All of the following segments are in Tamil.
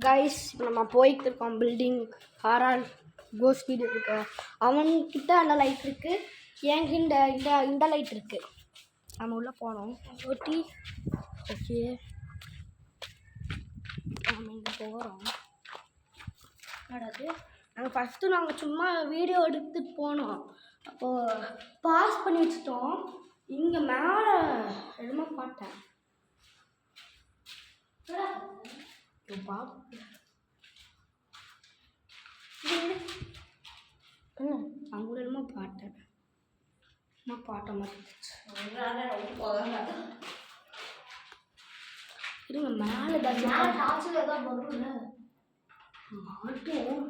கைஸ் இப்போ நம்ம போயிட்டு இருக்கோம் பில்டிங் ஹாரால் கோஸ் வீடு இருக்கு. அவன்கிட்ட அந்த லைட் இருக்கு, என்கிட்ட இந்த இந்த இந்த லைட் இருக்கு. நம்ம உள்ளே போனோம் ஓட்டி. ஓகே நம்ம இங்கே போகிறோம். நடக்குது. நாங்கள் ஃபஸ்ட்டு நாங்கள் சும்மா வீடியோ எடுத்துகிட்டு போனோம். அப்போது பாஸ் பண்ணி வச்சுட்டோம். இங்கே மேலே என்னமோ பார்த்தேன். அங்கே என்னமோ பாட்டேன். பாட்ட மாதிரி இருங்க. மேலே தான் வரும்ல மாட்டோம்.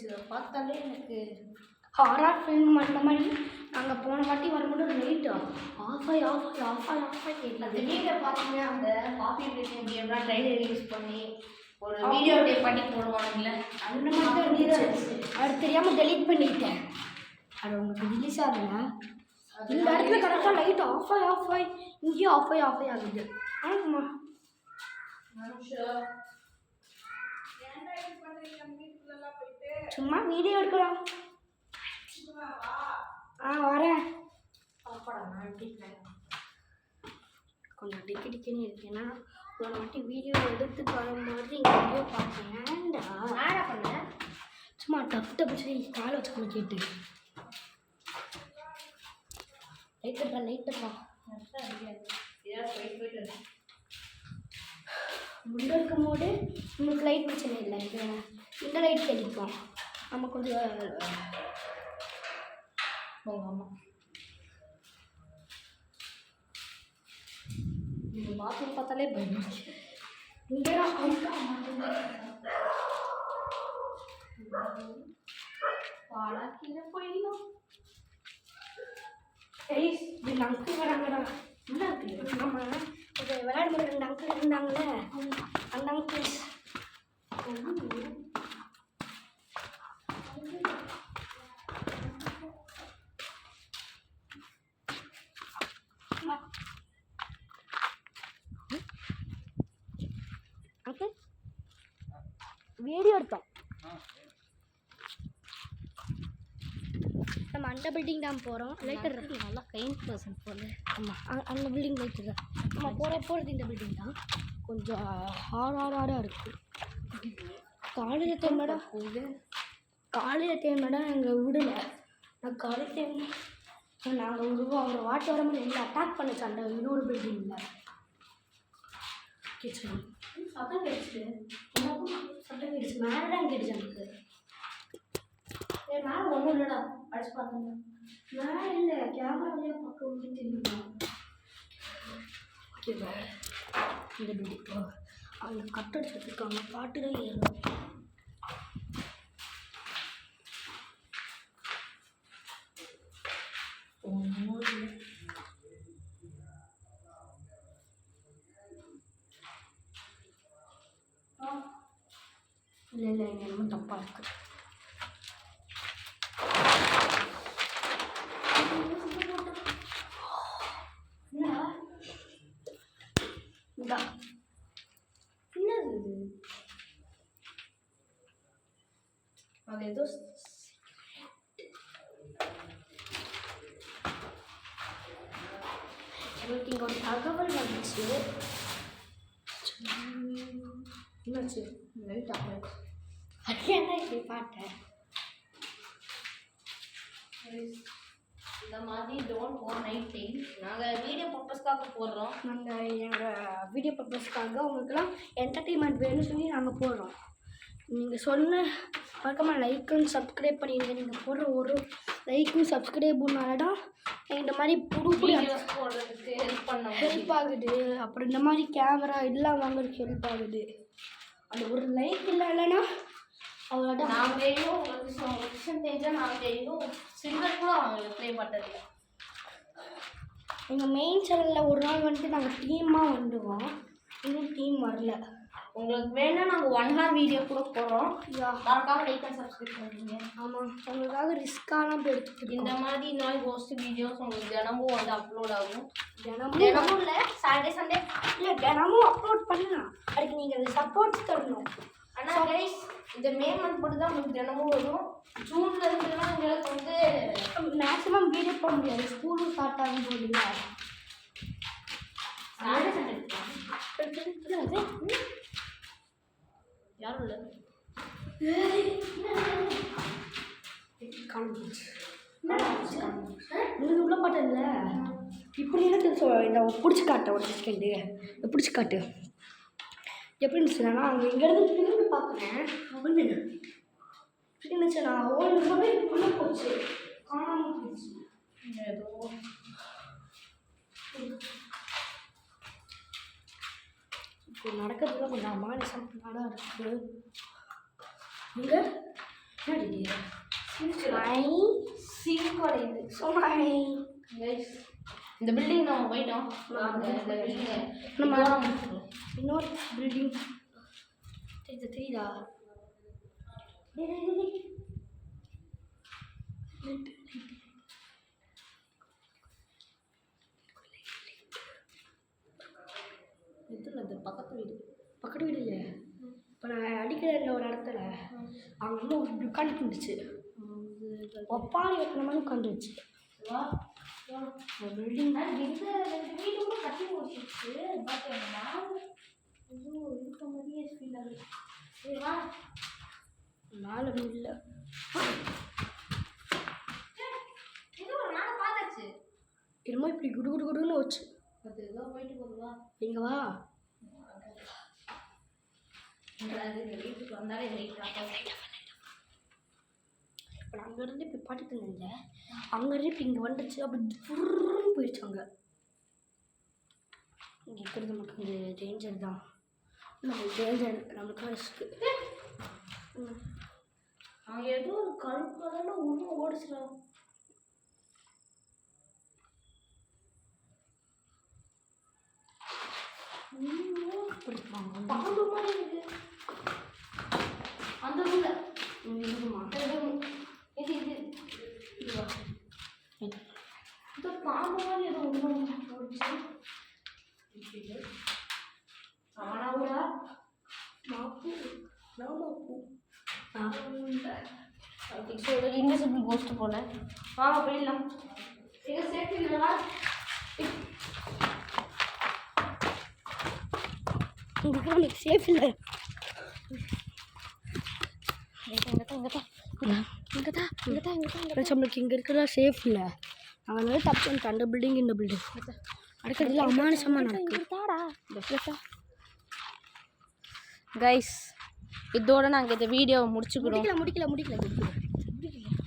இதை பார்த்தாலே எனக்கு ஹாரர் ஃபிலிம் அந்த மாதிரி. நாங்கள் போன வாட்டி வரும்போது லைட்டு ஆஃப் ஆகி கேட்கல. திடீர்னு பார்த்தீங்கன்னா அந்த காஃபி பிரேக்கிங் கேம்லாம் ட்ரைலர் யூஸ் பண்ணி ஒரு வீடியோ டேப் பண்ணி போடுவாங்கல்ல, அந்த மாதிரி தான் இருந்துச்சு. அது தெரியாமல் டெலீட் பண்ணிட்டேன். அது உங்களுக்கு ரிலீஸ் ஆகுதுங்க. இந்த இடத்துல கரெக்டாக லைட் ஆஃப் ஆகி இங்கேயும் ஆஃப் ஆகி ஆகுது. ஆமாம்மா சும்மா வீடியோ எடுக்கலாம். வரேன். கொஞ்சம் டிக்கெட்டுன்னு இருக்கேன்னா ஒரு வாட்டி வீடியோ எடுத்துட்டு வரும்போது எங்கேயோ பார்த்தேன். வேற பண்ண சும்மா டப்பு சொல்லி காலை வச்சுக்கணும் கேட்டு லைட்டப்பா முன்னே இருக்கும் போது உங்களுக்கு லைட் பிரச்சனை இல்லை. இந்த லைட் கிடைக்கும். நம்ம கொஞ்சம் ஆமாம் நீங்கள் பாத்ரூம் பார்த்தாலே பயந்துச்சு. இங்கே கீழே போயிடலாம். இந்த அங்கிள் வராங்கடா. என்ன அங்கிள்? நம்ம விளையாடும் போது 2 அங்கிள் இருந்தாங்களே, அந்த அங்கிள்ஸ். அங்கிள் வீடியோ எடுத்தோம். நம்ம அந்த பில்டிங் தான் போகிறோம். லைட்டர் நல்லா கைண்ட் பர்சன் போல. ஆமாம் அந்த பில்டிங் லைட்டர் தான் நம்ம போகிறது. இந்த பில்டிங் தான் கொஞ்சம் ஹார்டாக இருக்குது. காலையில் டைமடா எங்கள் விடல. நான் காலையில் டைம் நாங்கள் விடுவோம். அவர் வாட்டி வரும்போது எங்களை அட்டாக் பண்ணுச்சு அந்த இன்னொரு பில்டிங்கில். கிச்சன் சட்டம் கிடைச்சிட்டு சட்டம் கிடைச்சி மேலே தான் கிடைச்சி. எனக்கு மேலே ஒன்றும் இல்லைடா. அடிச்சு பார்த்தேங்க மேலே இல்லை, கேமராவிலே பக்கம் வந்து தெரியுமா? ஓகேவா? இந்த பில்டிங் அவங்க கட்டடிச்சு வச்சுருக்காங்க. பாட்டு தான் ஏறும். இல்லை இங்கே ரொம்ப தப்பாக இருக்குது. என்னது அது? ஏதோ எனக்கு இங்கே ஒரு தகவல் வந்துச்சு. என்னாச்சு? லைட் ஆஃப் ஆகிடுச்சு. அது என்ன இப்படி பார்த்தேன்? இந்த மாதிரி டோன்ட் கோ நைட் டைம். நாங்கள் வீடியோ பர்பஸ்க்காக போடுறோம். நாங்கள் எங்கள் வீடியோ பர்பஸ்க்காக உங்களுக்குலாம் என்டர்டெயின்மெண்ட் வேணும்னு சொல்லி நாங்கள் போடுறோம். நீங்கள் சொன்ன பக்கமாக லைக்கும் சப்ஸ்கிரைப் பண்ணிடுங்க. நீங்கள் போடுற ஒரு லைக்கும் சப்ஸ்கிரைபுனால தான் இந்த மாதிரி புது போடுறதுக்கு ஹெல்ப் ஆகுது. அப்புறம் இந்த மாதிரி கேமரா எல்லாம் வாங்குறதுக்கு ஹெல்ப் ஆகுது. அந்த ஒரு லைக் இல்லைன்னா அவ்வளோட நாங்கள் இன்னும் பர்சன்டேஜாக நாங்கள் இன்னும் சிங்கர் கூட அவங்களுக்கு ப்ளே பண்ணுறதில்ல. எங்கள் மெயின் சேனலில் ஒரு நாள் வந்துட்டு நாங்கள் டீமாக வந்துடுவோம். இன்னும் டீம் வரல. உங்களுக்கு வேணா நாங்கள் 1 hour வீடியோ கூட போடுறோம். யா மறக்காம லைக் அண்ட் சப்ஸ்கிரைப் பண்ணுங்க. ஆமாம், உங்களுக்காக ரிஸ்க்காலாம் போய் எடுத்துக்கிட்டு இந்த மாதிரி நாள் கோஸ்ட் வீடியோஸ் உங்களுக்கு தினமும் வந்து அப்லோட் ஆகும். தினமும் தினமும் இல்லை, சாட்டர்டே சண்டே. இல்லை தினமும் அப்லோட் பண்ணலாம். அதுக்கு நீங்கள் அந்த சப்போர்ட் தரணும். ஆனால் கைஸ் இந்த மே மந்த் மட்டும் தான் உங்களுக்கு தினமும் வரும். ஜூன்ல இருந்துலாம் எங்களுக்கு வந்து மேக்ஸிமம் வீடியோ போட முடியாது, ஸ்கூலும் ஸ்டார்ட் ஆகும் போதுங்க. சாட்டர்டே சண்டே யாரும் இல்லை. உங்களுக்கு உள்ள பாட்டு இல்லை இப்படி எனக்கு இந்த பிடிச்சி காட்ட ஒரு செகண்டு பிடிச்சி காட்டு எப்படி இருந்துச்சுன்னா அங்கே இங்கேருந்து திரும்பி பார்க்குறேன் அப்படின்னு இருந்துச்சு. நான் ஓடுறப்பவே உள்ளே போச்சு, காணாமல் போச்சு. ஏதோ இப்போ நடக்கிறதுலாம் கொஞ்சம் அமானுஷம் நாடாக இருக்குது. இங்கே சீக்குடையுது சுமாய். கைஸ் இந்த பில்டிங் நம்ம போயிட்டோம். இந்த பில்டிங்கை நம்ம நம்ம இன்னொரு பில்டிங் தெரியுதா? இதில் இந்த பக்கத்து வீடு பக்கத்து வீடு இல்லை, இப்போ நான் அடிக்கிற ஒரு இடத்துல அங்கே வந்து ஒரு உட்காந்து இருந்துச்சு, ஒப்பாரி வைக்கிற மாதிரி உட்காந்துருச்சு. பில்டிங் இந்த 2 வீடு கூட கட்டி முடிச்சிருச்சு. பட் நான் இருக்க மாதிரியே ஃபீல் ஆகுது. சரிவா மேலே இல்லை, இது ஒரு நாள் பார்த்தாச்சு. என்னமோ இப்படி குடு குடு குடுன்னு வச்சு. அது ஏதோ போயிட்டு போகுதுவா. இங்கே வா. அது இந்த வீட்டுக்கு வந்தாலே லைட் இப்போ நான் அங்கேருந்து இப்போ பாட்டுட்டு இருந்தேன், அங்கேருந்து இப்போ இங்கே வந்துச்சு, அப்படி ஃபுர்ன்னு போயிடுச்சு. அங்கே இங்கே இருக்கிறது நமக்கு இந்த டேஞ்சர் தான், நம்ம டேஞ்சர் நம்மளுக்கு ரிஸ்க்கு. அங்கே ஏதோ ஒரு கருப்பு கலரில் ஒன்றும் ஓடிச்சுடா. பிடிப்பாங்க பாம்பு மாதிரி இருக்கு அந்த ரூம்ல. இருக்குமா? இது இது இதுவா? இந்த பாம்பு மாதிரி ஏதோ ஒன்று ஓடிச்சு. ஆனாவுடா மாப்பு மாப்பு ஸோ இது இன்விசிபிள் கோஸ்ட் போல. வாங்க போயிடலாம். இது சேஃப்டி இல்லைவா? உங்களுக்கு எனக்கு சேஃப் இல்லை. நம்மளுக்கு இங்கே இருக்கிறதா சேஃப் இல்லை. நாங்கள் வந்து தப்பு பண்ணிட்டோம். அந்த பில்டிங் இந்த பில்டிங் அடுக்கிறதுல அமானுஷமாக நடக்குது. கைஸ் இதோட நாங்கள் இந்த வீடியோவை முடிச்சுக்கிறோம். முடிக்கல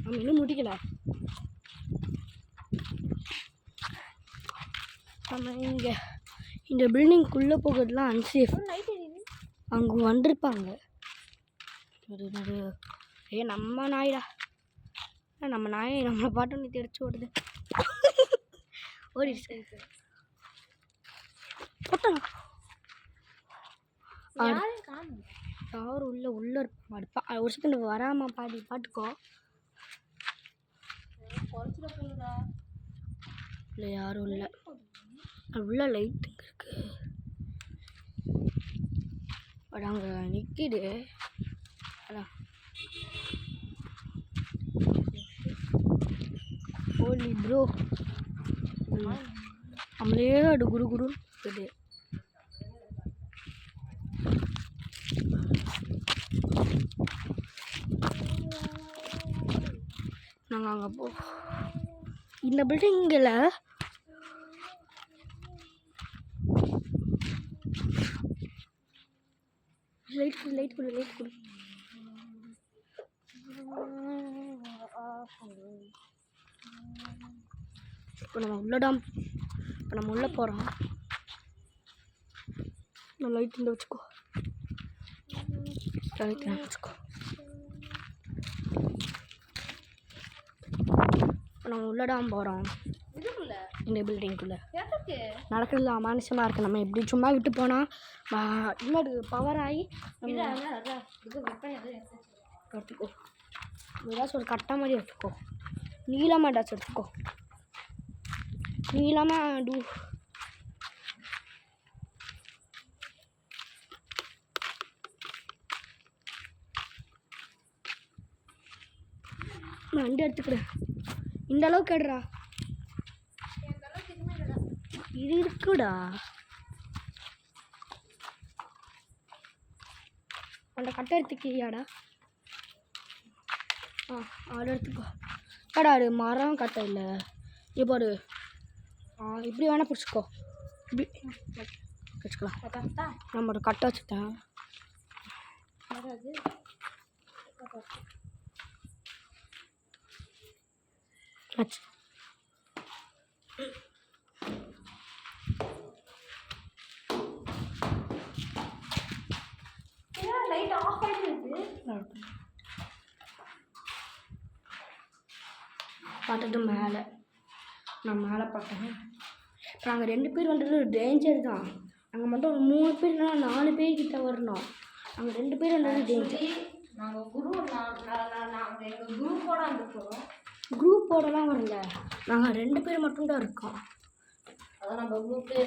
நம்ம இன்னும் முடிக்கல. நம்ம இங்கே இந்த பில்டிங்குள்ளே போகிறதுலாம் அன்சேஃப். அங்கே வந்திருப்பாங்க. நம்ம நாய்டா, நம்ம நாயை நம்மளை பாட்டு நீ தெரிச்சு ஓடுது. ஓடிடுச்சு யாரும் உள்ள இருப்பாங்க. ஒரு செகண்ட் வராமல் பாட்டுக்கோ. இல்லை யாரும் இல்லை, உள்ள லைட் இருக்கு. பட் அங்கே நிற்கிது. அதான் ஹோலி ப்ரோ நம்மளே அது குரு குரு இருக்குது. நாங்கள் அங்கே இந்த பில்டிங்கில் லைட் கொடு. இப்போ நம்ம உள்ளே போகிறோம். நான் லைட் இந்த வச்சுக்கோ. இப்போ நம்ம உள்ளடாம போகிறோம் இந்த பில்டிங்குள்ளே. நடக்கிறதுல அமானுஷமாக இருக்குது. நம்ம இப்படி சும்மா விட்டு போனால் இன்னொரு பவர் ஆகி எடுத்துக்கோ. ஏதாச்சும் ஒரு கட்டை மாதிரி எடுத்துக்கோ. நீளமாக ஏதாச்சும் எடுத்துக்கோ. நீளமாக நான் வண்டி எடுத்துக்கிறேன். இந்த அளவுக்கு எடுறா. இது இருக்குடா. அந்த கட்டை எடுத்துக்கிறியாடா? அதை எடுத்துக்கோ. கடா அது மரம் கட்டை இல்லை. இப்போ ஒரு இப்படி வேணால் பிடிச்சிக்கோ. இப்படி வச்சுக்கலாம். நம்ம ஒரு கட்டை வச்சுட்டேன். ஆச்சு. லைட் ஆஃப் ஆகிடுது. பார்த்தது மேலே. நான் மேலே பார்த்தேன். இப்போ நாங்கள் 2 பேர் வந்தது டேஞ்சர் தான். நாங்கள் மட்டும் 3 பேர் இல்லைனா 4 பேர்கிட்ட வரணும். நாங்கள் 2 பேர் வந்தது டேஞ்சர். நாங்கள் நாங்கள் எங்கள் குரூப்போட வந்துருக்கோம். குரூப்போடலாம் வரல. நாங்கள் 2 பேர் மட்டும்தான் இருக்கோம். அதான் நம்ம குரூப்பு.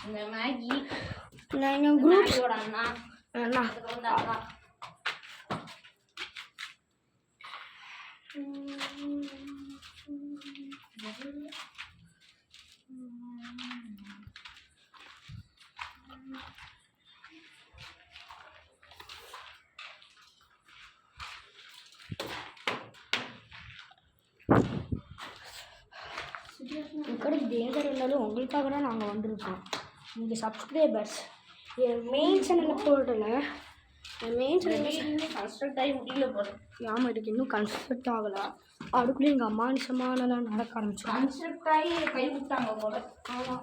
இந்த மேகி எங்கள் குரூப்போட அண்ணா அதுக்கு வந்து அக்கா. கூட டேஞ்சர் இருந்தாலும் உங்களுக்காக தான் நாங்கள் வந்திருக்கோம். நீங்கள் சப்ஸ்கிரைபர்ஸ் என் மெயின் சேனலில் போடல. என் மெயின் சேனல் கன்ஸ்ட்ரக்ட் ஆகி முடியல போதும். ஆமாம், இதுக்கு இன்னும் கன்ஸ்ட்ரக்ட் ஆகலை. அதுக்குள்ளே எங்கள் அமானுஷமானலாம் நடக்க ஆரம்பிச்சோம். கன்ஸ்ட்ரக்ட் ஆகி கை விட்டாங்க போல. ஆமாம்.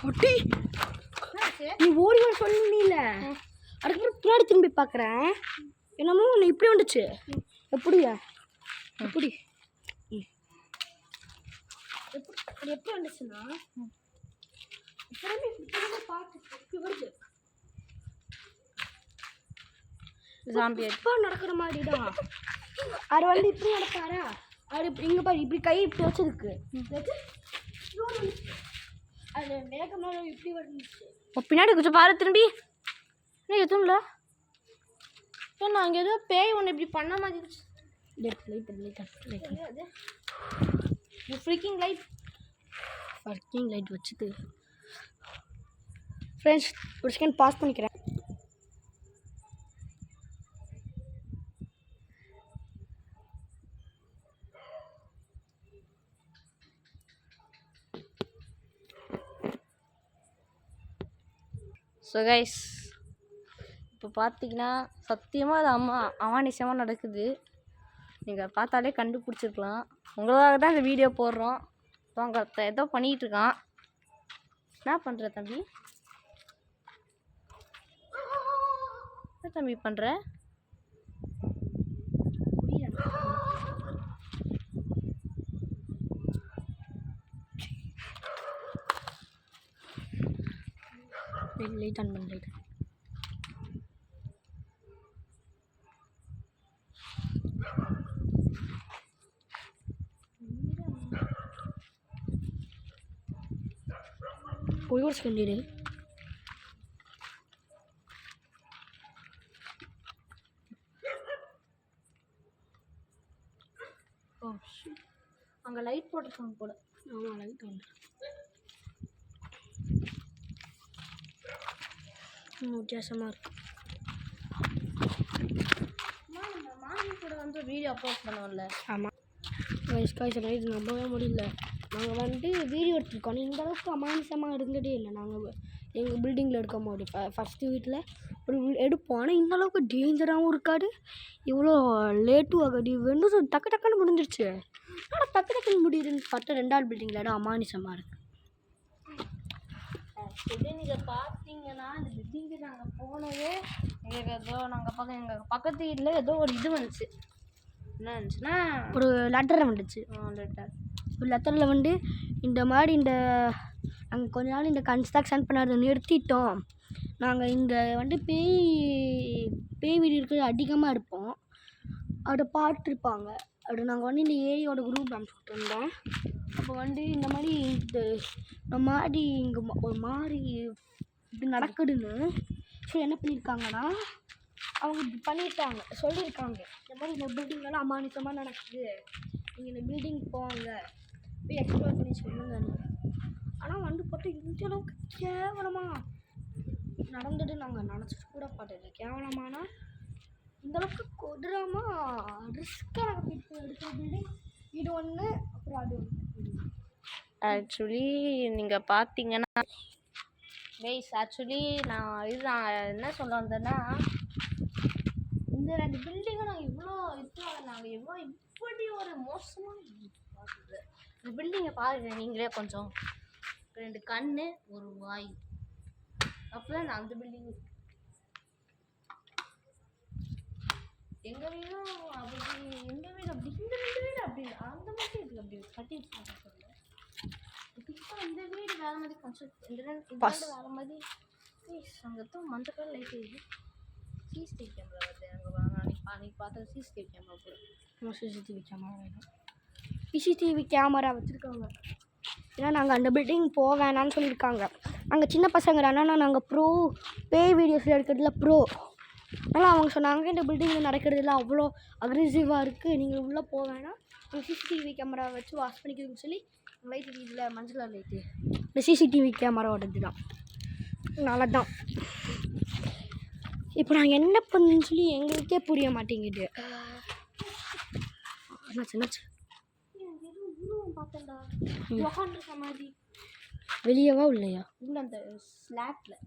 ஒட்டி நீ ஓடி வர சொன்னீல, அதுக்கப்புறம் பின்னாடி திரும்பி பார்க்குறேன். என்னமோ ஒன்று இப்படி வந்துச்சு. எப்படியா? எப்படி அது எப்படி வந்துச்சுன்னா பார்த்து இப்படி வருது. எப்போ நடக்கிற மாதிரி தான். அது வந்து இப்படி நடப்பாரா? அது இங்கே பாரு, இப்படி கை இப்படி வச்சிருக்கு. அது வேகமாக இப்படி வந்துச்சு. பின்னாடி கொஞ்சம் பாரு திரும்பி. எதுவும் இல்லை. ஏன்னா அங்கே ஏதோ பேய் ஒன்று இப்படி பண்ண மாதிரி ஃப்ரீக்கிங் லைட் வச்சுது. ஃப்ரெண்ட்ஸ், ஒரு செகண்ட் பாஸ் பண்ணிக்கிறேன். ஸோ கைஸ், இப்போ பார்த்தீங்கன்னா சத்தியமாக அது அமானுஷமாக நடக்குது. நீங்கள் பார்த்தாலே கண்டுபிடிச்சிருக்கலாம். உங்களுக்காக தான் இந்த வீடியோ போடுறோம். இப்போ அங்கே ஏதோ பண்ணிகிட்டு இருக்கான். என்ன பண்ணுற தம்பி? என்ன தம்பி பண்ணுற? லைட் ஆன் பண்ண லைட். போய் ஒரு செகண்ட் இரு. அங்கே லைட் போட்டுருக்காங்க போல. ஆமாம், லைட் வந்து வித்தியாசமாக இருக்கு. மாமி கூட வந்து வீடியோ அப்லோட் பண்ணுவோம்ல. ஆமாம், இது நம்பவே முடியல. நாங்கள் வந்து வீடியோ எடுத்துருக்கோம். இந்த அளவுக்கு அமானுஷமாக இருந்ததே இல்லை. நாங்கள் எங்கள் பில்டிங்கில் எடுக்க முடியும். ஃபஸ்ட்டு வீட்டில் ஒரு எடுப்போம். ஆனால் இந்த அளவுக்கு டேஞ்சராகவும் இருக்காது, இவ்வளோ லேட்டும் ஆகாது. வெண்டும் டக்கு டக்குன்னு முடிஞ்சிருச்சு. ஆனால் டக்கு டக்குன்னு முடியுதுன்னு பார்த்தா 2வது பில்டிங்கில் இடம் அமானுஷமாக இருக்குது. ஆக்சுவலி நீங்கள் பார்த்தீங்கன்னா இந்த பில்டிங்கு நாங்கள் போனதே ஏதோ எங்கள் பக்கத்து வீட்டில் ஏதோ ஒரு இது வந்துச்சு. என்ன இருந்துச்சுன்னா ஒரு லெட்டர் வந்துச்சு. லெட்டர். ஒரு லெட்டரில் வந்து இந்த மாதிரி நாங்கள் கொஞ்ச நாள் இந்த கன்ஸ்ட்ரக்ஷன் பண்ணதை நிறுத்திட்டோம். நாங்கள் இங்கே வந்து பேய் வீடு இருக்கிறது அதிகமாக இருப்போம். அதை பார்த்துருப்பாங்க. அப்படி நாங்கள் வந்து இந்த ஏரியோட குரூப் அனுப்பிச்சுட்டு இருந்தோம். அப்போ வந்து இந்த மாதிரி இங்கே ஒரு மாதிரி இப்படி நடக்குதுன்னு சரி என்ன பண்ணியிருக்காங்கன்னா அவங்க இப்படி பண்ணியிருக்காங்க, சொல்லியிருக்காங்க இந்த மாதிரி இந்த பில்டிங்லாம் அமானுஷமாக நடக்குது, நீங்கள் இந்த பில்டிங் போவாங்க போய் எக்ஸ்ப்ளோர் பண்ணி சொல்லுங்கன்னு. ஆனால் வந்து போட்டு இந்த அளவுக்கு கேவலமாக நடந்துட்டு நாங்கள் நினச்சிட்டு கூட பார்த்தது. கேவலமானா இந்தளவுக்கு கொடூரமாக ரிஸ்க்காக நாங்கள் எடுக்கிற பில்டிங் இது ஒன்று, அப்புறம் அது ஒன்று. ஆக்சுவலி நீங்கள் பார்த்தீங்கன்னா ஆக்சுவலி நான் என்ன சொல்ல வந்தேன்னா, இந்த 2 பில்டிங்கை நாங்கள் இப்படி ஒரு மோசமான பார்க்குது. இந்த பில்டிங்கை பாருங்க நீங்களே கொஞ்சம். 2 கண்ணு ஒரு வாய். அப்போதான் நான் அந்த பில்டிங் எங்கள் வீடும் அப்படி, எங்கள் வீடு அப்படி, இந்த வீடு அப்படி, அந்த மாதிரி இருக்குது அப்படி கட்டி வச்சுருக்காங்க சொல்ல. இப்போ இந்த வீடு வேறு மாதிரி கன்ஸ்ட்ரக்ட், இந்த வேறு மாதிரி. அங்கே தான் மஞ்சள் கலர் லைட் இருக்குது. சிசிடிவி கேமரா வருது அங்கே. அன்றைக்கி பார்த்தது சிசிடிவி கேமரா போல. சிசிடிவி கேமரா வேணும். சிசிடிவி கேமரா வச்சுருக்காங்க. ஏன்னா நாங்கள் அந்த பில்டிங் போக வேணான்னு சொல்லியிருக்காங்க. நாங்கள் சின்ன பசங்க ஆனால் நாங்கள் பேய் வீடியோஸில் எடுக்கிறதுல அதனால் அவங்க சொன்னாங்க இந்த பில்டிங்கில் நடக்கிறதுல அவ்வளோ அக்ரெசிவாக இருக்குது, நீங்கள் உள்ளே போக வேணாம், நீங்கள் சிசிடிவி கேமரா வச்சு வாஷ் பண்ணிக்கிறதுன்னு சொல்லி லைட் இதில் மஞ்சள் கலர் லைட்டு இந்த சிசிடிவி கேமராவோடது தான். அதனால தான் இப்போ நாங்கள் என்ன பண்ணுன்னு சொல்லி எங்களுக்கே புரிய மாட்டேங்குது. என்னாச்சு பார்த்தேன்டா மாதிரி வெளியவா இல்லையா? இல்லை அந்த ஸ்லாட்டில்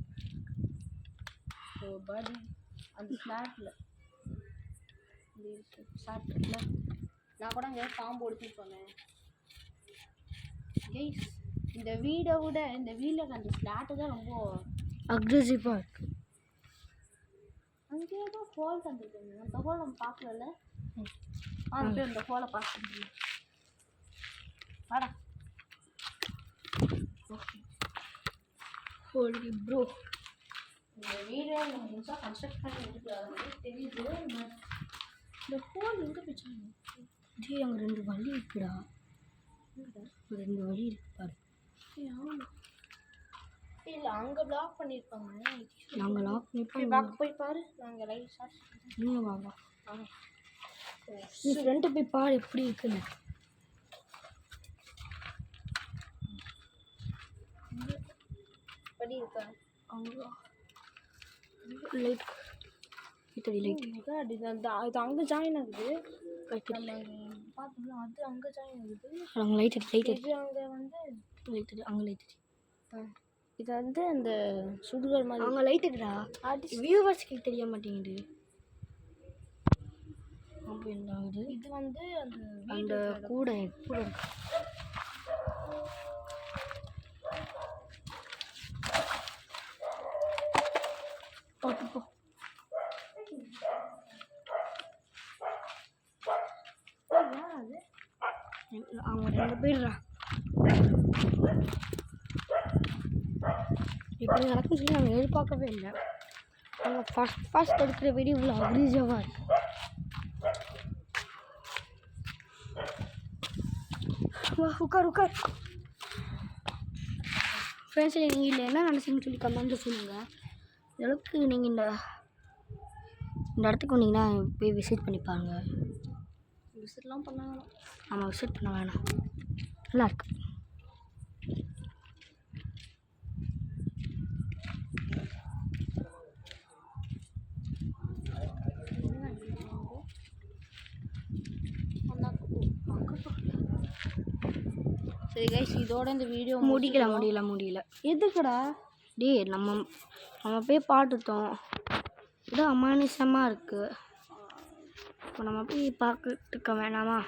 பாடி, அந்த ஸ்லாட்டில் நான் கூட அங்கே பாம்பு ஒடுத்து போனேன். கைஸ் இந்த வீடை விட இந்த வீட்டில் அந்த ஸ்லாட்டு தான் ரொம்ப அக்ரெசிவாக இருக்குது. அங்கேயே தான் ஹோல் தந்துருக்கேங்க. அந்த ஹோல் நம்ம பார்க்கல. அது அந்த ஹோலை பார்த்துருக்கீங்க. வாடா ஹோலி ப்ரோ, இந்த வீடு முழுசாக கன்ஸ்ட்ரக்ட் பண்ணி எடுக்கிறது தெரியுது. இந்த ஹோல் எங்கே போயிச்சாங்க? ஜி அங்கே 2 வழி இருக்குடா. 2 வழி இருக்கு பாரு. ஆமாம், இல்லை அங்கே பிளாக் பண்ணியிருப்பாங்க. நாங்கள் லாக் பண்ணிப்போம். பேக் போய் பாரு. நாங்கள் லைட் ஷார்ட் நீங்கள் வாங்க. நீ ஃப்ரெண்டு போய் பாரு எப்படி இருக்குன்னு. படி இருக்கா அவங்க லைட் இத்தடி லைட் அது அங்கே ஜாயின் ஆகுது. பார்த்தோம்னா அது அங்கே ஜாயின் ஆகுது. அவங்க லைட் இது அங்கே வந்து லைட் அங்கே லைட் இது வந்து அந்த சுடுகாடு மாதிரி அவங்க லைட் இருக்குடா. அது வியூவர்ஸ்க்கு தெரிய மாட்டேங்குது. அப்போ என்ன ஆகுது? இது வந்து அந்த கூட இருக்கு. அவங்க 2 பேர்டா. இப்படி நடக்குன்னு சொல்லி நாங்கள் எதிர்பார்க்கவே இல்லை. அவங்க ஃபஸ்ட் எடுக்கிற வீடியோ இவ்வளோ அக்ரீசிவாக இருக்கு. உட்கார் ஃப்ரெண்ட்ஸ், நீங்கள் இல்லை என்ன நினச்சிங்கன்னு சொல்லி கமெண்ட்டில் சொல்லுங்கள். அளவுக்கு நீங்கள் இந்த இடத்துக்கு வந்தீங்கன்னா போய் விசிட் பண்ணி பாருங்கள். விசிட்லாம் பண்ண வேணாம். ஆமாம், விசிட் பண்ண வேணாம், நல்லாயிருக்கு. சரி கைஸ், இதோட இந்த வீடியோ முடியல. எதுக்குடா டேய்? நம்ம போய் பார்த்துட்டோம். இது அமானுஷமாக இருக்குது. இப்போ நம்ம போய் பார்த்துக்க வேணாமா?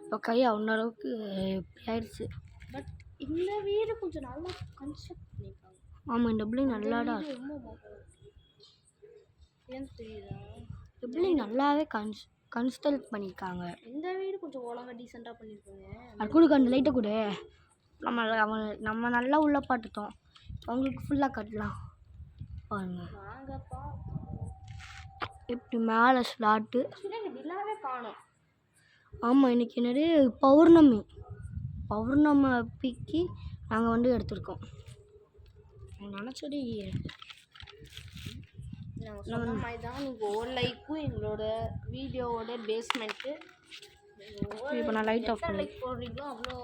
இப்போ கையை அளவுக்கு இப்படி ஆயிடுச்சு. பட் இந்த வீடு கொஞ்சம் நல்லா கன்ஸ்ட்ரக்ட் பண்ணியிருக்காங்க. ஆமாம், இந்த பில்டிங் நல்லாடா ரொம்ப ஏன் தெரியுதா? எப்படி நல்லாவே கன்ஸ்ட்ரக்ட் பண்ணியிருக்காங்க. இந்த வீடு கொஞ்சம் ஒழுங்கா டீசெண்டாக பண்ணியிருக்காங்க. அது கொடுக்க அந்த லைட்டை கொடு. நம்ம நல்லா உள்ள பாட்டுட்டோம். அவங்களுக்கு ஃபுல்லாக கட்டலாம் பாருங்க. வாங்கப்பா. இப்படி மேலே ஸ்லாட்டு. எனக்கு நிலாவே காணும். ஆமாம், இன்றைக்கி என்னது பௌர்ணமிக்கு நாங்கள் வந்து எடுத்திருக்கோம். நினச்சது நாங்கள் சொன்ன மாதிரி தான். நீங்கள் ஒரு லைக்கும் எங்களோட வீடியோவோட பேஸ்மெண்ட்டு. இப்போ நான் லைட் ஆஃப் பண்ணி லைக் போடுறீங்களோ அவ்வளோ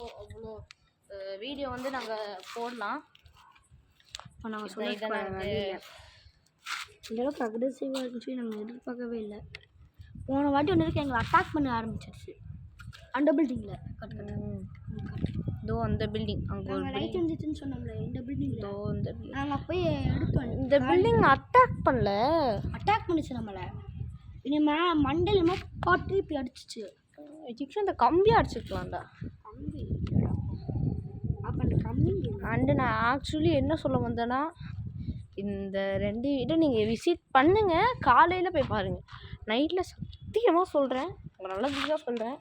வீடியோ வந்து நாங்கள் போடலாம். இப்போ நாங்கள் சொன்ன இந்த அளவுக்கு அக்ரெசிவாக இருந்துச்சு நாங்கள் எதிர்பார்க்கவே இல்லை. போன வாட்டி ஒன்று இருக்கு எங்களை அட்டாக் பண்ண ஆரம்பிச்சிருச்சு. அந்த பில்டிங்கில் இதோ அந்த பில்டிங் அங்கே ஒரு லைட் இருந்துச்சுன்னு சொன்னோம்ல, இந்த பில்டிங். இதோ இந்த நாங்கள் போய் எடுத்தோம். இந்த பில்டிங் அட்டாக் பண்ணுச்சு நம்மளை. இனிமே மண்டலமாக பாட்டு இப்படி அடிச்சிச்சு. இந்த கம்பியாக அடிச்சுக்கலாம்டா. கம்பி அப்போ அந்த கம்பி. அண்டு நான் ஆக்சுவலி என்ன சொல்ல வந்தேன்னா, இந்த 2 வீடும் நீங்கள் விசிட் பண்ணுங்கள். காலையில் போய் பாருங்கள். நைட்டில் சத்தியமாக சொல்கிறேன், உங்கள் நல்லதுக்காக சொல்கிறேன்.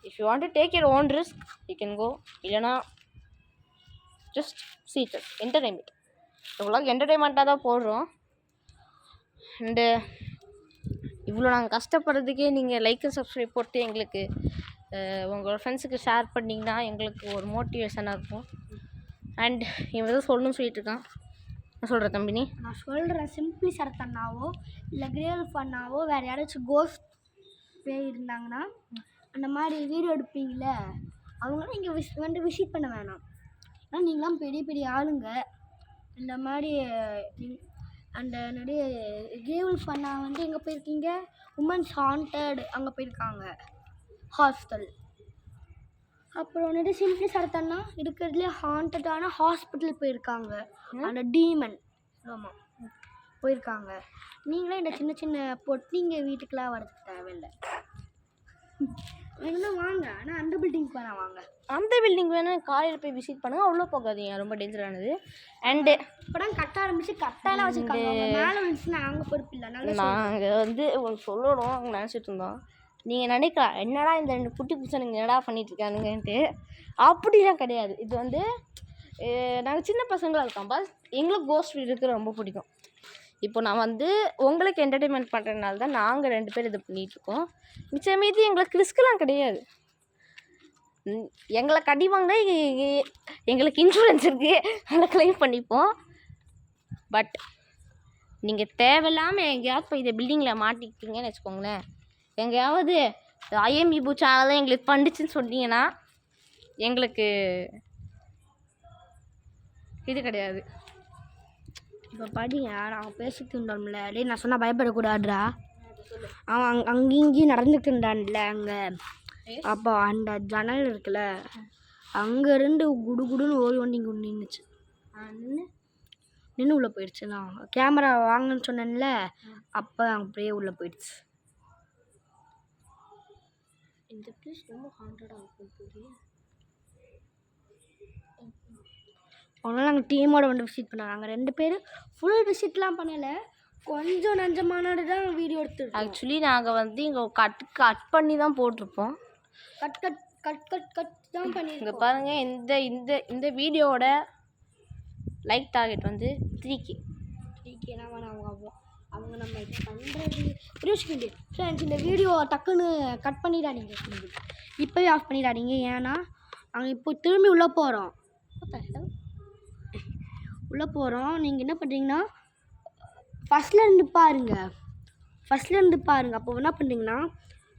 If you want to take your own risk you can go. இல்லைனா ஜஸ்ட் சீட் என்டர்டைன்மெண்ட். இவ்வளோ என்டர்டைன்மெண்ட்டாக தான் போடுறோம். அண்டு இவ்வளோ நாங்கள் கஷ்டப்படுறதுக்கே நீங்கள் லைக் அண்ட் சப்ஸ்கிரைப் போட்டு எங்களுக்கு உங்களோட ஃப்ரெண்ட்ஸுக்கு ஷேர் பண்ணிங்கன்னா எங்களுக்கு ஒரு மோட்டிவேஷனாக இருக்கும். அண்ட் இவன் தான் சொல்லணும்னு சொல்லிட்டு இருக்கான். நான் சொல்கிறேன் தம்பி. நான் சொல்கிறேன், சிம்பிளி சரத்தண்ணாவோ இல்லை கிரேல் பண்ணாவோ வேறு யாராச்சும் கோஸ்ட் பேய் இருந்தாங்கன்னா அந்த மாதிரி வீடியோ எடுப்பீங்களே, அவங்களாம் இங்கே வந்து விசிட் பண்ண வேணாம். ஆனால் நீங்களாம் பெரிய பெரிய ஆளுங்க. இந்த மாதிரி அந்த நிறைய கிரேவல் பண்ணா வந்து எங்கே போயிருக்கீங்க? உமன்ஸ் ஹாண்டட் அங்கே போயிருக்காங்க, ஹாஸ்டல். அப்புறம் நிறைய சிம்பிளி சரத்தண்ணா இருக்கிறதுலே ஹாண்டடான ஹாஸ்பிட்டல் போயிருக்காங்க. அந்த டீமன் ஆமாம் போயிருக்காங்க. நீங்களே இந்த சின்ன சின்ன பொட்டிங்க வீட்டுக்கெலாம் வரதுக்கு தேவையில்லை. வேணும்னா வாங்க, ஆனால் அந்த பில்டிங் வேணாம். வாங்க அந்த பில்டிங் வேணால் காலையில் போய் விசிட் பண்ணுங்கள். அவ்வளோ போகாதீங்க, ரொம்ப டேஞ்சரானது. அண்டு இப்போ தான் கட்ட ஆரம்பிச்சு கட்டாலாம் வச்சுருக்காங்க. மேலே வந்துச்சுன்னா நாங்கள் பொறுப்பு இல்லை. நாங்கள் வந்து உங்களுக்கு சொல்லணும் அங்கே நினச்சிட்டு இருந்தோம். நீங்கள் நினைக்கலாம் என்னடா இந்த 2 குட்டி பூசணுங்க என்னடா பண்ணிகிட்ருக்கானுங்கன்ட்டு. அப்படிலாம் கிடையாது. இது வந்து நாங்கள் சின்ன பசங்களாக இருக்கோம். பஸ் எங்களுக்கு கோஸ்ட் இருக்கிறது ரொம்ப பிடிக்கும். இப்போ நான் வந்து உங்களுக்கு என்டர்டெயின்மெண்ட் பண்ணுறதுனால தான் நாங்கள் 2 பேர் இது பண்ணிகிட்ருக்கோம். மிச்சம் மீதி எங்களுக்கு ரிஸ்க்கெலாம் கிடையாது. எங்களை கடிவாங்க, எங்களுக்கு இன்சூரன்ஸ் இருக்குது, அதை க்ளைம் பண்ணிப்போம். பட் நீங்கள் தேவையில்லாமல் எங்கேயாவது போய் இந்த பில்டிங்கில் மாட்டிக்கிட்டீங்கன்னு வச்சுக்கோங்களேன், எங்கேயாவது ஐஎம்இபு சேனல் எங்களுக்கு பண்ணிச்சுன்னு சொன்னீங்கன்னா எங்களுக்கு இது கிடையாது. இப்போ படிங்க, நாங்கள் பேசிட்டு இருந்தோம்ல, டே நான் சொன்னால் பயப்படக்கூடாதுடா. அவன் அங்கேயும் இங்கேயும் நடந்துட்டு இருந்தான்ல அங்கே. அப்போ அந்த ஜன்னல் இருக்குல்ல, அங்கேருந்து குடுன்னு ஓடி வண்டி இங்கே நின்றுச்சு. நின்று உள்ளே போயிடுச்சு. நான் கேமரா வாங்கன்னு சொன்னேன்ல, அப்போ அப்படியே உள்ளே போயிடுச்சு. இந்த ப்ளேஸ் ரொம்ப ஹாண்டடாக இருக்கும் போது. அதனால் நாங்கள் டீமோட வந்து விசிட் பண்ணோம். நாங்கள் 2 பேர் ஃபுல் விசிட்லாம் பண்ணலை, கொஞ்சம் நஞ்சமானது தான் வீடியோ எடுத்துருக்கோம். ஆக்சுவலி நாங்கள் வந்து இங்கே கட் பண்ணி தான் போட்டிருப்போம். கட் தான் பண்ணி. இங்கே பாருங்கள், இந்த இந்த இந்த வீடியோவோட லைக் டார்கெட் வந்து 3K. தான் வேணாம். அவங்க நம்ம இது பண்ணுறது யோசிக்க ஃப்ரெண்ட்ஸ். இந்த வீடியோ டக்குன்னு கட் பண்ணிடாதீங்க, இப்போவே ஆஃப் பண்ணிடாதீங்க. ஏன்னா நாங்கள் இப்போ திரும்பி உள்ளே போகிறோம். நீங்கள் என்ன பண்ணுறீங்கன்னா ஃபஸ்ட்லேருந்து பாருங்கள். அப்போ என்ன பண்ணுறீங்கன்னா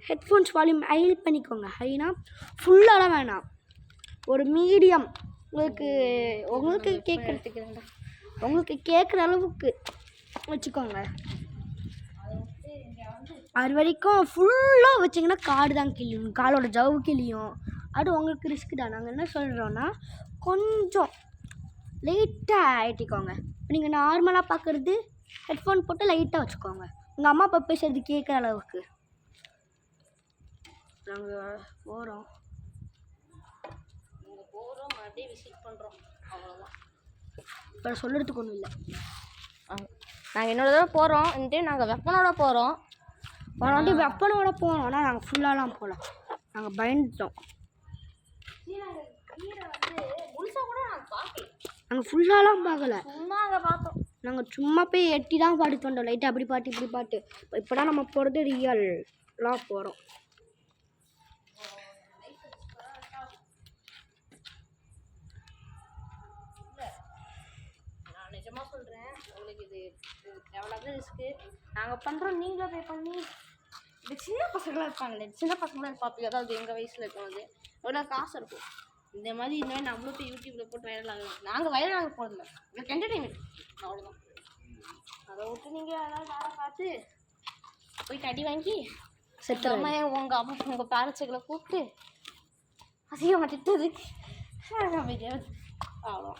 ஹெட்ஃபோன்ஸ் வால்யூம் ஹை பண்ணிக்கோங்க. ஹைனா ஃபுல்லாலாம் வேணாம், ஒரு மீடியம். உங்களுக்கு கேட்குற அளவுக்கு வச்சுக்கோங்க. அது வரைக்கும் ஃபுல்லாக வச்சிங்கன்னா காடு தான் கிளியும், காலோட ஜவ்வு கிளியும். அது உங்களுக்கு ரிஸ்க் தான். நாங்கள் என்ன சொல்கிறோன்னா கொஞ்சம் லைட்டாக ஆகிட்டிக்கோங்க. இப்போ நீங்கள் நார்மலாக பார்க்குறது ஹெட்ஃபோன் போட்டு லைட்டாக வச்சுக்கோங்க. உங்கள் அம்மா அப்பா பேசுறது கேட்குற அளவுக்கு. நாங்கள் போகிறோம் மறுபடியும் விசிட் பண்ணுறோம், அவ்வளோதான். இப்போ சொல்கிறதுக்கு ஒன்றும் இல்லை. நாங்கள் இன்னொரு தடவை போகிறோம். இந்த டைம் நாங்கள் வெப்பனோட போகிறோம். போன வாட்டி வெப்பனோட போனோம். ஆனால் நாங்கள் ஃபுல்லாலாம் போகல, நாங்கள் பயந்துட்டோம். நாங்கள் ஃபுல்லாலாம் பார்க்கல, சும்மா அங்கே பார்த்தோம். நாங்கள் சும்மா போய் எட்டி தான் பாட்டு வந்தோம். லைட்டாக அப்படி பாட்டு இப்படி பாட்டு. இப்போ தான் நம்ம போகிறது ரியல்லாம் போகிறோம். நான் நிஜமாக சொல்கிறேன், உங்களுக்கு இது எவ்வளோ ரிஸ்க்கு நாங்கள் பண்ணுறோம். நீங்களும் பே பண்ணி இந்த சின்ன பசங்களாம் இருப்பாங்களே, சின்ன பசங்களாம் பார்ப்பீங்க. அதாவது எங்கள் வயசில் இருக்கும்போது எவ்வளோ காசு இருக்கும். இந்த மாதிரி நம்மளும் போய் யூடியூப்பில் போட்டு வைரல் ஆகலாம். நாங்கள் வைரல் ஆக போகிறதில்ல, எங்களுக்கு என்டர்டெயின்மெண்ட் அவ்வளோதான். அதை விட்டு நீங்கள் அதனால் வேலை பார்த்து போயிட்டு அடி வாங்கி செத்தமாக உங்கள் அம்மா உங்கள் பேரண்ட்ஸுகளை கூப்பிட்டு அதிகமாக திட்டதுக்கு அவ்வளோ.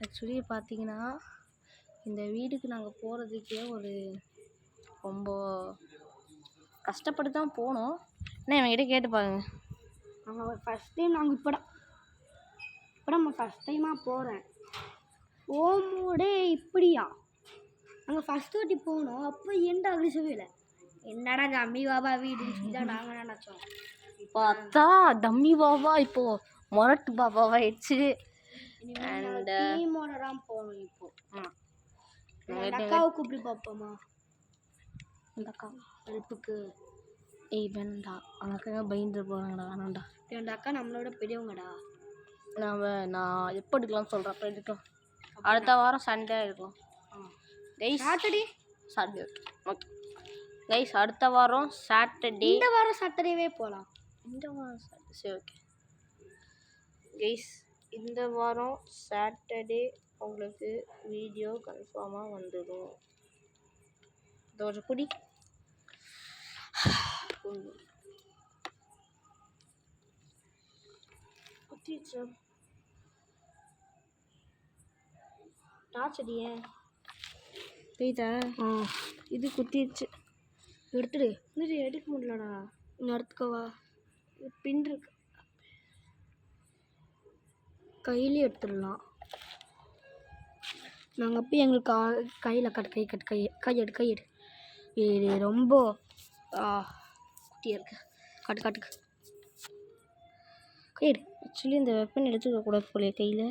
ஆக்சுவலி பார்த்தீங்கன்னா இந்த வீட்டுக்கு நாங்கள் போகிறதுக்கே ஒரு ரொம்ப கஷ்டப்பட்டு தான் போனோம். ஆனால் இவங்ககிட்ட கேட்டு பாருங்க. நாங்கள் ஃபஸ்ட் டைம் நாங்கள் இப்போ நம்ம ஃபஸ்ட் டைமாக போகிறேன். போகும்போதே இப்படியா? நாங்கள் ஃபஸ்ட் வாட்டி போனோம், அப்போ எந்த அகிரிசவே இல்லை. என்னடா டம்மி பாபா வீடுன்னு சொல்லி தான் நாங்கள் நினச்சோம். பார்த்தா டம்மி பாபா இப்போது மொரட்டு பாபாவாயிடுச்சு. அண்ட் டீமோட தான் போகணும். இப்போ அக்காவை கூப்பிட்டு பார்ப்போமா? அந்த அக்கா ஹெல்ப்புக்கு வேணாண்டா, அந்த அக்கா பயந்து போகிறாங்கடா. வேணாண்டா, அந்த அக்கா நம்மளோட பெரியவங்கடா. நான் எப்போ எடுக்கலாம்னு சொல்கிறேன், அப்போ எடுக்கலாம். அடுத்த வாரம் சண்டே எடுக்கலாம். சாட்டர்டே ஓகே கைஸ், அடுத்த வாரம் சாட்டர்டே. இந்த வாரம் சாட்டர்டேவே போகலாம். இந்த வாரம் சரி ஓகே கைஸ், இந்த வாரம் சாட்டர்டே உங்களுக்கு வீடியோ கன்ஃபார்மாக வந்துடும். இது ஒரு குடி குத்திச்சு டாச்சடியே போய்தா. இது குத்திடுச்சு, எடுத்துடு. இது எடுக்க முடியலடா, இங்கே எடுத்துக்கவா? இது பின் இருக்கு, கையிலே எடுத்துடலாம். நாங்கள் போய் எங்களுக்கு கையில் கையெடு. இது ரொம்ப குட்டியாக இருக்கு. காட்டுக்கு கையெடு. ஆக்சுவலி இந்த வெப்பன் எடுத்துக்க கூடாது போல கையில்,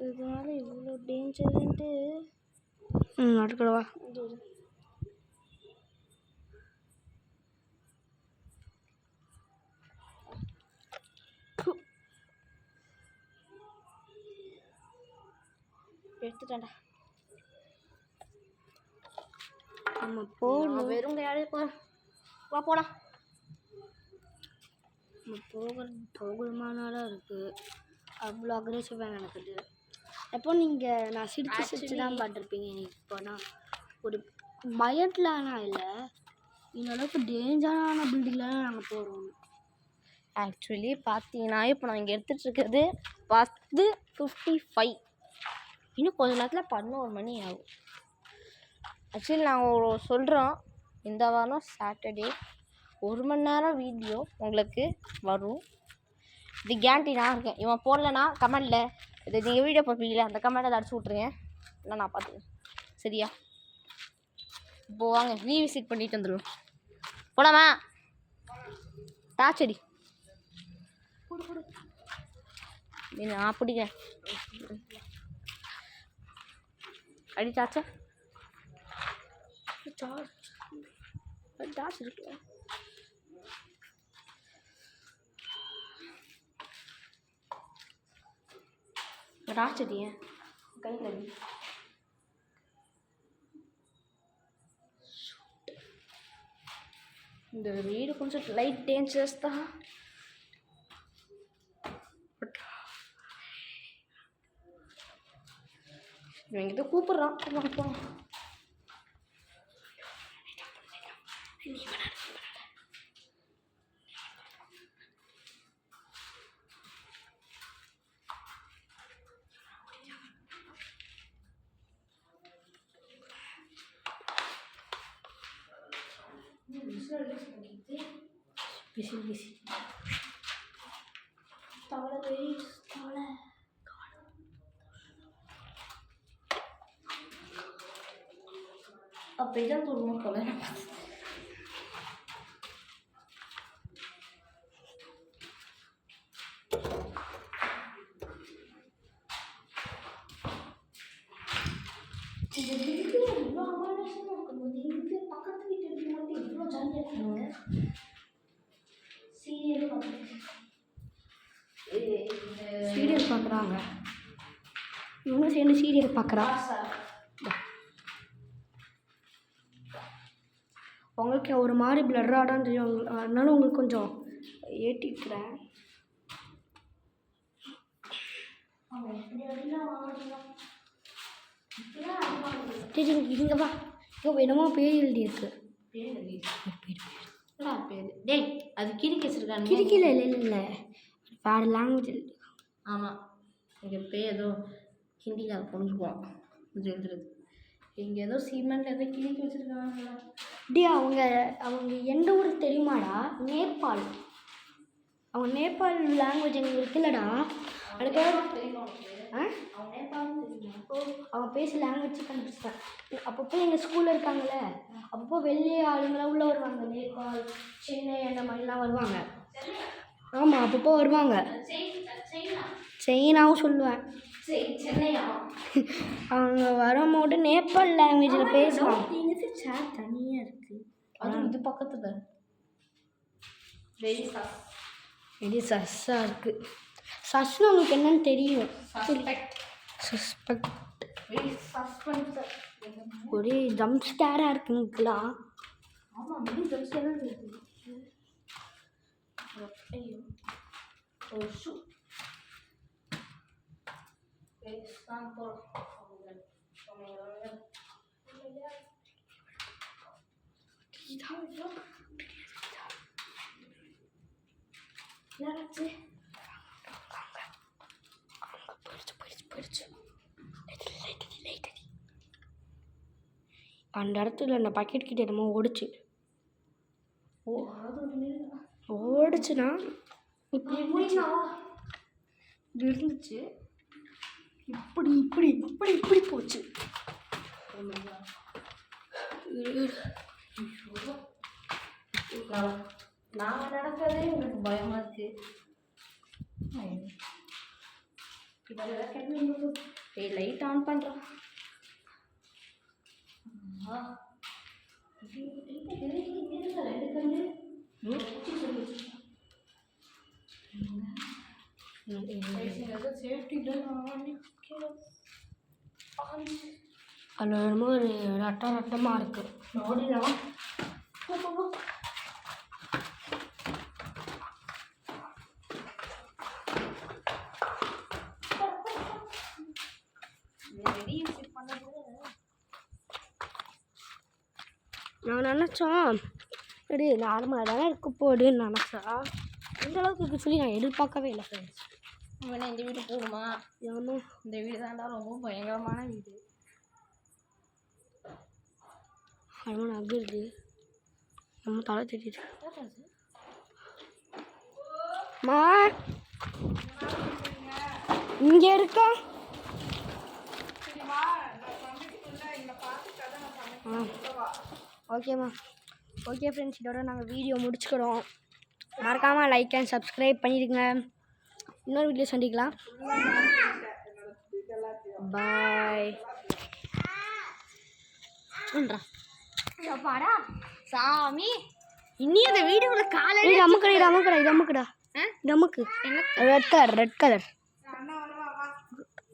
இதனால இவ்வளோ டேஞ்சர்ன்ட்டு. அடுக்கடவா? எடுத்துட்டேன்டா. நம்ம போகணும், வெறும் கையாலே போகலாம். நம்ம போகணுமானாலும் இருக்குது. அவ்வளோ அக்ரெசிவாக நடக்குது. எப்போ நீங்கள் நான் சிரிச்சு தான் பார்த்துருப்பீங்க. இப்போ நான் ஒரு பயத்துலனா இல்லை, இந்த அளவுக்கு டேஞ்சரான பில்டிங்கில் நாங்கள் போகிறோம். ஆக்சுவலி பார்த்தீங்கன்னா இப்போ நான் இங்கே எடுத்துகிட்டு இருக்கிறது 10:55. இன்னும் கொஞ்ச நேரத்தில் 11 மணி ஆகும். ஆக்சுவலி நாங்கள் சொல்கிறோம், இந்த வாரம் சாட்டர்டே 1 மணி நேரம் வீடியோ உங்களுக்கு வரும். இது கேரண்டி நான் இருக்கேன். இவன் போடலன்னா கமெண்டில் இது நீங்கள் வீடியோ பார்ப்பீங்களே, அந்த கமெண்ட்டை அதை அடிச்சு விட்ருங்க, இல்லை நான் பார்த்துக்கிறேன். சரியா? இப்போது வாங்க விசிட் பண்ணிட்டு வந்துடுவோம். போலாமா? டாச்சடி நான் பிடிக்கிறேன். அடி டாச்சா டாச் இருக்கு. டாச்சடியே கையில் இந்த வீடு கொஞ்சம் லைட் டேஞ்சரஸ் தான். இவங்க இதை கூப்பிட்றான். போகலாம். பிசி பிசி தவளை வெயிட் தவளை அப்படிதான் தூரமாக போல இந்த வீட்டு இவ்வளோ அமானுஷமாக இருக்கும்போது இங்கே பக்கத்து வீட்டு இருக்கு மட்டும் இவ்வளோ ஜாலியாக இருக்காங்க சீரியல் பார்க்குறாங்க இவங்க சேர்ந்து சீரியல் பார்க்குறா உங்களுக்கு ஒரு மாதிரி பிளர்ராடான்னு தெரியும் அதனால உங்களுக்கு கொஞ்சம் ஏற்றிக்கிறேன் சரி இங்கே வா ஐயோ என்னமோ பேர் எழுதி இருக்கு பேர் டேய் அது கிறுக்கி வச்சிருக்காங்க கிறுக்கில இல்லை வேறு லாங்குவேஜ் ஆமாம் இங்கே பேர் ஏதோ ஹிந்திக்கார புரிஞ்சுக்குவோம் இது எழுதுறது இங்கே ஏதோ சிமெண்ட் ஏதோ கிறுக்கி வச்சுருக்காங்க அப்படியே அவங்க எந்த ஊருக்கு தெரியுமாடா நேபாள் அவங்க நேபாள் லாங்குவேஜ் எங்களுக்கு இருக்குல்லடா அதுக்காக அவங்க நேபாளும் தெரியுமா அவங்க பேசி லாங்குவேஜ் கண்டுபிடிச்சாங்க அப்பப்போ எங்கள் ஸ்கூலில் இருக்காங்கல்ல அப்பப்போ வெள்ளை ஆளுங்களாம் உள்ளே வருவாங்க நேபாள் சென்னை அந்த மாதிரிலாம் வருவாங்க ஆமாம் அப்பப்போ வருவாங்க சைனாவும் சொல்லுவேன் சென்னையா அவங்க வரும்போது நேபாள் லாங்குவேஜில் பேசுவாங்க சேர் தனியாக இருக்குது அதுவும் இது பக்கத்தில் வெரி சஸ்ஸாக இருக்குது சஸ்ன்னு உங்களுக்கு என்னன்னு தெரியும் சஸ்பெக்ட் வெரி சஸ்பென்ஸ் ஒரே ஜம்ப் ஸ்கேராக இருக்குங்களா ஆமாம் வெரி ஜம்ப் ஸ்கேராக இருக்குது ஐயோ ஒரு ஷூ தான் போகிறோம் என்னாச்சு அந்த இடத்துல அந்த பக்கெட் கிட்ட என்னமோ ஓடிச்சு ஓடிச்சுன்னா இப்படி இருந்துச்சு இப்படி இப்படி இப்படி இப்படி போச்சு நாங்கள் நடக்கிறதே உங்களுக்கு பயமாக இருக்குது லைட் ஆன் பண்ணுறோம் அதில் ரொம்ப ஒரு ரட்டமாக இருக்குது ஓடிடலாம் நான் நினச்சோம் சரி நார்மலாக தானே இருக்க போடுன்னு நினச்சா இந்த அளவுக்கு இருக்கு சொல்லி நான் எதிர்பார்க்கவே இல்லை ஃப்ரெண்ட்ஸ் வேணா இந்த வீடு போடுமா ஏன்னா இந்த வீடு தான்டா ரொம்ப பயங்கரமான வீடு அது நகருது நம்ம தலை தெரியுது மா இங்கே இருக்கா ஓகேம்மா ஓகே ஃப்ரெண்ட்ஸ் இதோட நாங்கள் வீடியோ முடிச்சுக்கிறோம் மறக்காமல் லைக் அண்ட் சப்ஸ்கிரைப் பண்ணிடுங்க இன்னொரு வீடியோ சந்திக்கலாம் பாய் பாடா சாமி இனி அந்த வீடியோவில் காலையில் நமக்குடா நமக்குடா நமக்குடா நமக்கு ரெட் கலர்